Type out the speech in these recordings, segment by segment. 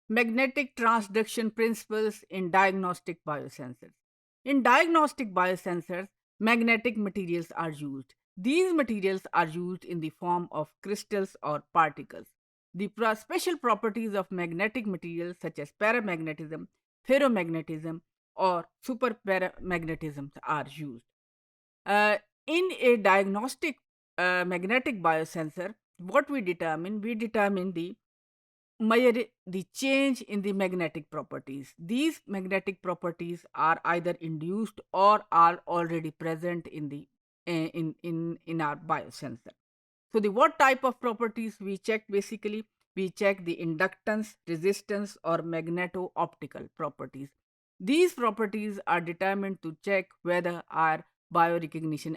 Magnetic transduction principles in diagnostic biosensors. In diagnostic biosensors, magnetic materials are used. These materials are used in the form of crystals or particles. The special properties of magnetic materials, such as paramagnetism, ferromagnetism, or superparamagnetism, are used. In a diagnostic magnetic biosensor, what we determine the measure the change in the magnetic properties. These magnetic properties are either induced or are already present in the in our biosensor. So the what type of properties we check? Basically, we check the inductance, resistance, or magneto-optical properties. These properties are determined to check whether our biorecognition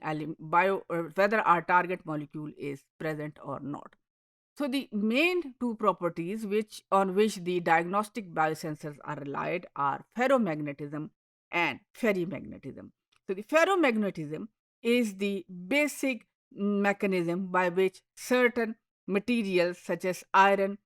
whether our target molecule is present or not. So the main two properties on which the diagnostic biosensors are relied are ferromagnetism and ferrimagnetism. So the ferromagnetism is the basic mechanism by which certain materials such as iron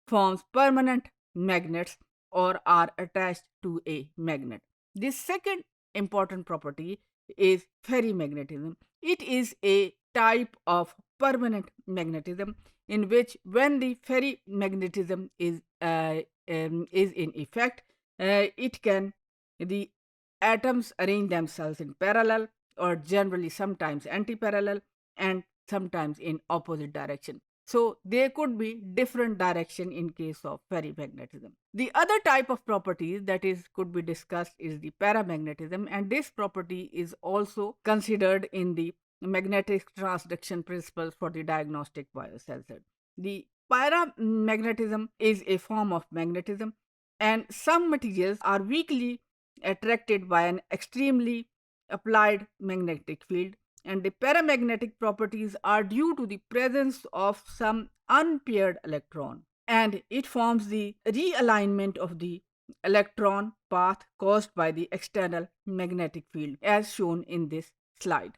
forms permanent magnets or are attached to a magnet. The second important property is ferrimagnetism. It is a type of permanent magnetism in which when the ferrimagnetism is in effect, it can the atoms arrange themselves in parallel or generally sometimes anti-parallel and sometimes in opposite direction. So there could be different direction in case of ferrimagnetism. The other type of properties that is could be discussed is the paramagnetism, and this property is also considered in the magnetic transduction principles for the diagnostic biosensor. The paramagnetism is a form of magnetism, and some materials are weakly attracted by an extremely applied magnetic field, and the paramagnetic properties are due to the presence of some unpaired electron, and it forms the realignment of the electron path caused by the external magnetic field as shown in this slide.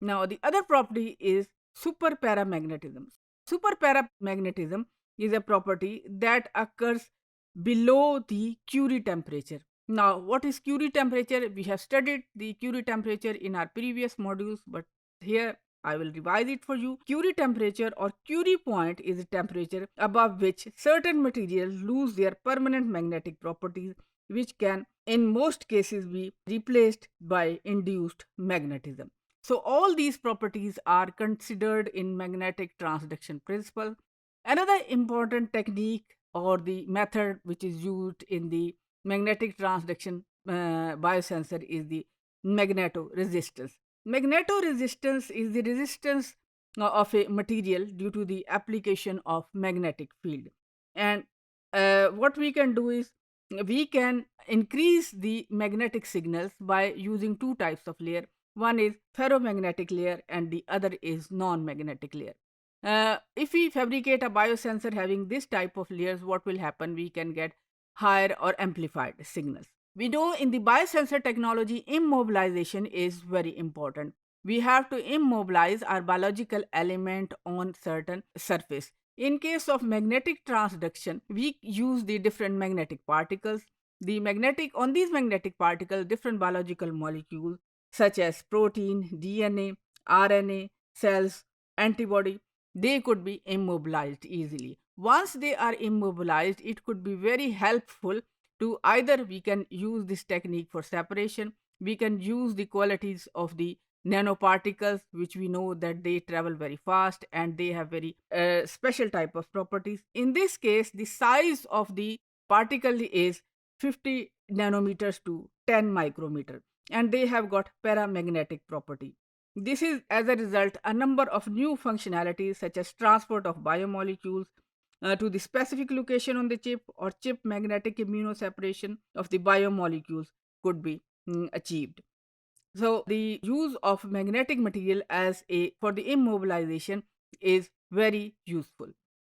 Now, the other property is superparamagnetism. Superparamagnetism is a property that occurs below the Curie temperature. Now, what is Curie temperature? We have studied the Curie temperature in our previous modules, but here I will revise it for you. Curie temperature or Curie point is a temperature above which certain materials lose their permanent magnetic properties, which can, in most cases, be replaced by induced magnetism. So all these properties are considered in magnetic transduction principle. Another important technique or the method which is used in the magnetic transduction biosensor is the magnetoresistance. Magnetoresistance is the resistance of a material due to the application of magnetic field. And what we can do is we can increase the magnetic signals by using two types of layer. One is ferromagnetic layer and the other is non-magnetic layer. If we fabricate a biosensor having this type of layers, what will happen? We can get higher or amplified signals. We know in the biosensor technology, immobilization is very important. We have to immobilize our biological element on certain surface. In case of magnetic transduction, we use the different magnetic particles. On these magnetic particles, different biological molecules such as protein, DNA, RNA, cells, antibody, they could be immobilized easily. Once they are immobilized, it could be very helpful to either we can use this technique for separation, we can use the qualities of the nanoparticles, which we know that they travel very fast and they have very special type of properties. In this case, the size of the particle is 50 nanometers to 10 micrometer, and they have got paramagnetic property. This is as a result a number of new functionalities such as transport of biomolecules to the specific location on the chip or chip magnetic immunoseparation of the biomolecules could be achieved. So the use of magnetic material as a for the immobilization is very useful.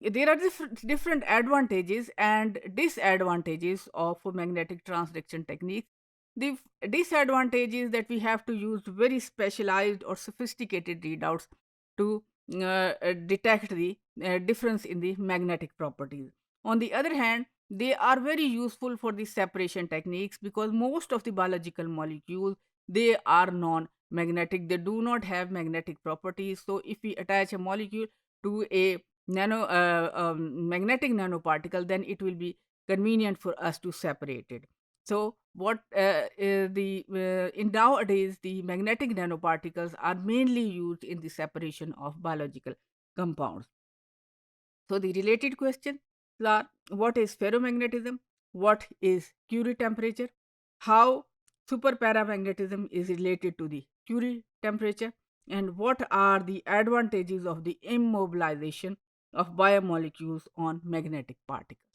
There are different advantages and disadvantages of magnetic transduction techniques. The disadvantage is that we have to use very specialized or sophisticated readouts to detect the difference in the magnetic properties. On the other hand, They are very useful for the separation techniques because most of the biological molecules, they are non-magnetic. They do not have magnetic properties. So if we attach a molecule to a magnetic nanoparticle, then it will be convenient for us to separate it. So what the in nowadays the magnetic nanoparticles are mainly used in the separation of biological compounds. So the related questions are: what is ferromagnetism? What is Curie temperature? How superparamagnetism is related to the Curie temperature? And what are the advantages of the immobilization of biomolecules on magnetic particles?